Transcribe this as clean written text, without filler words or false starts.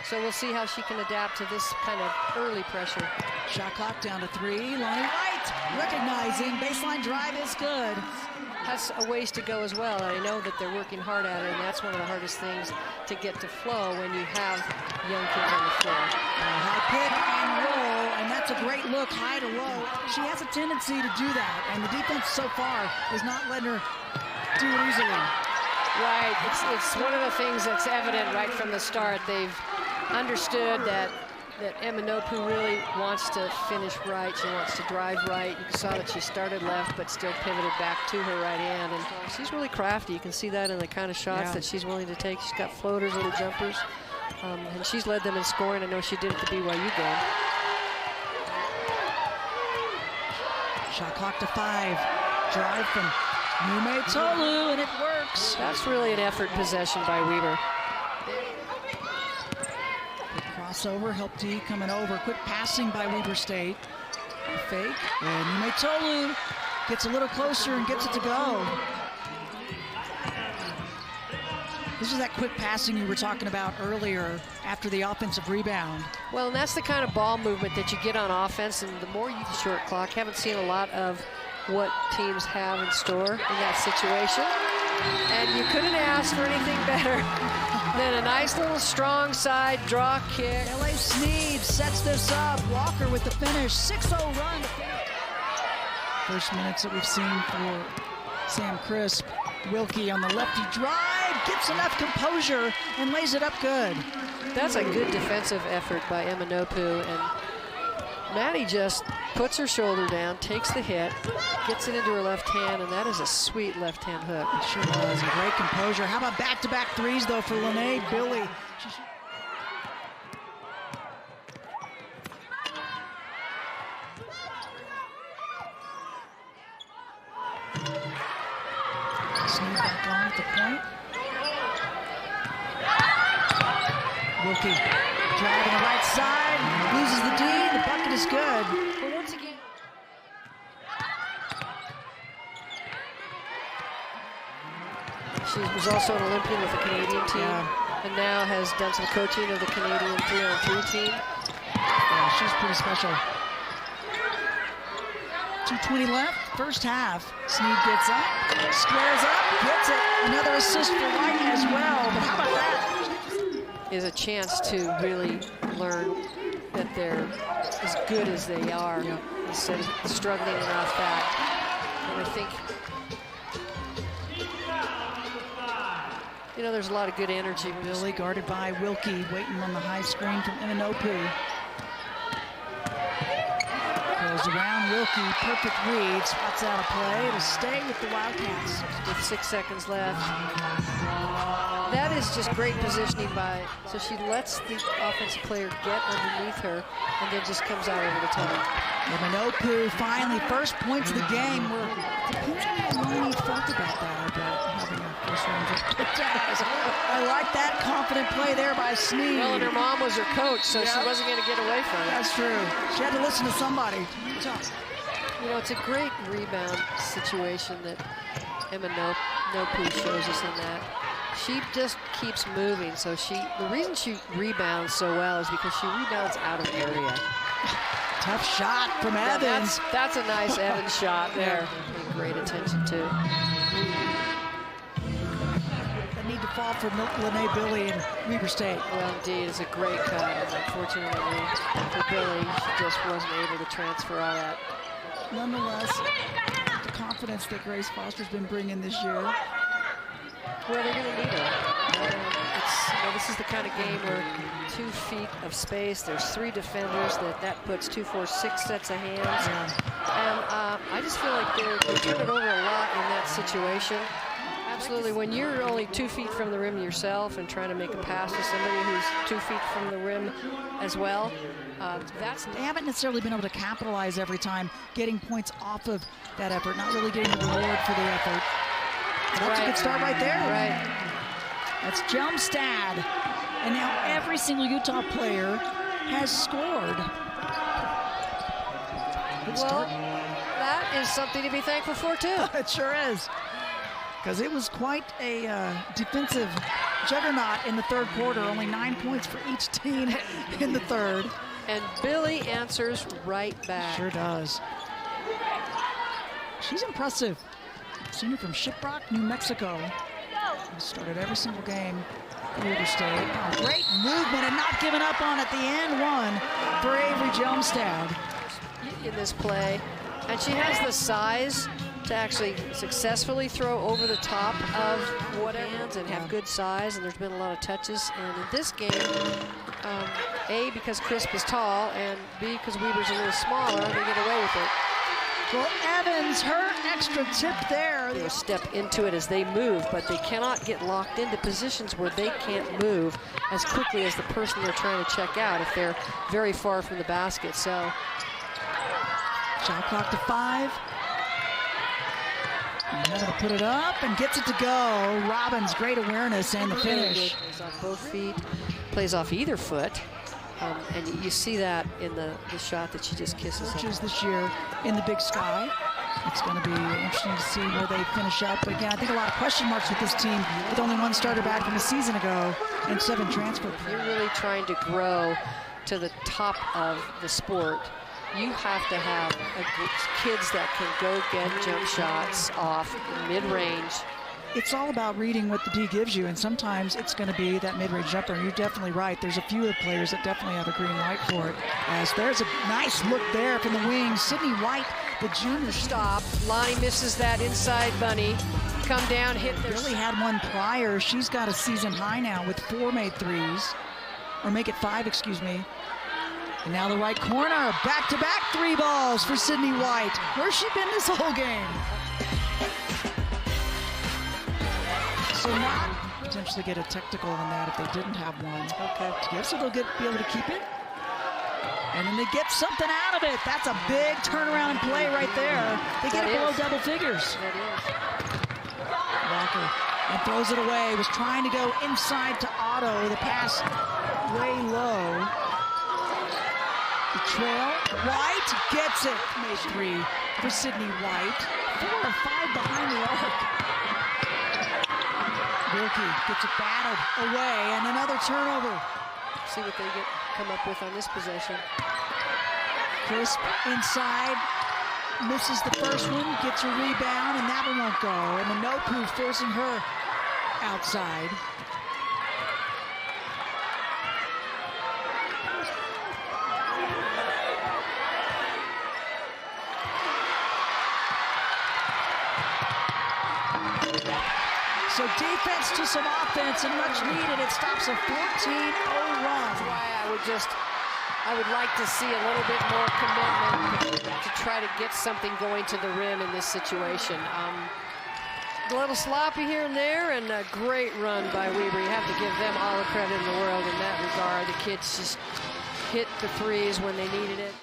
So we'll see how she can adapt to this kind of early pressure. Shot clock down to 3. Lonnie White recognizing baseline drive is good. Has a ways to go as well. And I know that they're working hard at it, and that's one of the hardest things to get to flow when you have young kids on the floor. High pick and roll, and that's a great look, high to low. She has a tendency to do that, and the defense so far is not letting her do it easily. Right, it's one of the things that's evident right from the start. They've understood that Eminopu really wants to finish right. She wants to drive right. You saw that she started left, but still pivoted back to her right hand. And she's really crafty. You can see that in the kind of shots that she's willing to take. She's got floaters, little jumpers, and she's led them in scoring. I know she did at the BYU game. Shot clock to 5. Drive from Nume Tolu, and it works. That's really an effort possession by Weber. Crossover, help D coming over. Quick passing by Weber State. Fake, and Nume Tolu gets a little closer and gets it to go. This is that quick passing you were talking about earlier after the offensive rebound. Well, and that's the kind of ball movement that you get on offense, and the more you short clock, haven't seen a lot of what teams have in store in that situation. And you couldn't ask for anything better than a nice little strong side draw kick. LA Sneed sets this up. Walker with the finish. 6-0 run. First minutes that we've seen for Sam Crisp. Wilkie on the lefty drive, gets enough composure and lays it up good. That's a good defensive effort by Eminopu, and Maddie just puts her shoulder down, takes the hit, gets it into her left hand, and that is a sweet left-hand hook. It sure was. Great composure. How about back-to-back threes, though, for Lene Billy? Sneed back on at the point. Wilkie driving the right side, loses the D, the bucket is good. But once again, she was also an Olympian with the Canadian team, and now has done some coaching of the Canadian 3-on-3 team. Yeah, she's pretty special. 2:20 left, first half. Sneed gets up, squares up, gets it. Another assist for White as well, but how about that? Is a chance to really learn that they're as good as they are instead of struggling enough that. And I think, you know, there's a lot of good energy. Billy guarded by Wilkie, waiting on the high screen from Eminopu. Goes around Wilkie, perfect read, spots out a play. It'll stay with the Wildcats. With 6 seconds left. That is just great positioning by, so she lets the offensive player get underneath her and then just comes out over the top. Eminopu finally, first points of the game. Depends on how Lonnie felt about that, I bet, having a first round pick. I like that confident play there by Sneed. Well, and her mom was her coach, so she wasn't going to get away from it. That's true. She had to listen to somebody. You know, it's a great rebound situation that Eminopu shows us in that. She just keeps moving, so the reason she rebounds so well is because she rebounds out of area. Tough shot from Evans. That's a nice Evans shot there. Pay great attention to. They need to fall for Lene Billy and Weber State. Well, indeed, it's a great cut. And unfortunately for Billy, she just wasn't able to transfer all that. Nonetheless, the confidence that Grace Foster's been bringing this year. Well, they're going to need her. This is the kind of game where 2 feet of space, there's 3 defenders, that puts 2, 4, 6 sets of hands. And I just feel like they're turning it over a lot in that situation. Absolutely, when you're only 2 feet from the rim yourself and trying to make a pass to somebody who's 2 feet from the rim as well, they haven't necessarily been able to capitalize every time, getting points off of that effort, not really getting the reward for the effort. That's a good start right there. Right. That's Jelmstad. And now every single Utah player has scored. Good start. That is something to be thankful for, too. It sure is. Because it was quite a defensive juggernaut in the third quarter. Only 9 points for each team in the third. And Billy answers right back. Sure does. She's impressive. Senior from Shiprock, New Mexico. Started every single game for Weber State. Oh, great movement and not giving up on it. The end one for Avery Jelmstad. In this play, and she has the size to actually successfully throw over the top of whatever and have good size, and there's been a lot of touches. And in this game, A, because Crisp is tall, and B, because Weber's a little smaller, they get away with it. Well, Evans, her extra tip there. They'll step into it as they move, but they cannot get locked into positions where they can't move as quickly as the person they're trying to check out if they're very far from the basket. So shot clock to 5. And they're going to put it up and gets it to go. Robbins, great awareness and the finish. Plays off both feet, plays off either foot. And you see that in the shot that she just kisses. Coaches this year in the Big Sky. It's going to be interesting to see where they finish up. But again, I think a lot of question marks with this team with only one starter back from a season ago and 7 transfer. If you're really trying to grow to the top of the sport, you have to have kids that can go get jump shots off mid-range. It's all about reading what the D gives you, and sometimes it's going to be that mid-range jumper. And you're definitely right. There's a few of the players that definitely have a green light for it. As there's a nice look there from the wings. Sydney White, the junior. Stop. Lonnie misses that inside bunny. Come down, hit there. Really had one prior. She's got a season high now with 4 made threes. Or make it 5, excuse me. And now the right corner. Back-to-back 3 balls for Sydney White. Where's she been this whole game? So not potentially get a technical on that if they didn't have one. Okay. To give, so they'll be able to keep it. And then they get something out of it. That's a big turnaround and play right there. They get it below double figures. That is. Walker and throws it away. Was trying to go inside to Otto. The pass way low. The trail. White gets it. Made 3 for Sydney White. 4 or 5 behind the arc. Wilkie gets it batted away, and another turnover. See what they come up with on this possession. Crisp inside, misses the first one, gets a rebound, and that one won't go. And Manopu forcing her outside. So defense to some offense and much needed. It stops a 14-0 run. That's why I would like to see a little bit more commitment to try to get something going to the rim in this situation. A little sloppy here and there, and a great run by Weber. You have to give them all the credit in the world in that regard. The kids just hit the threes when they needed it.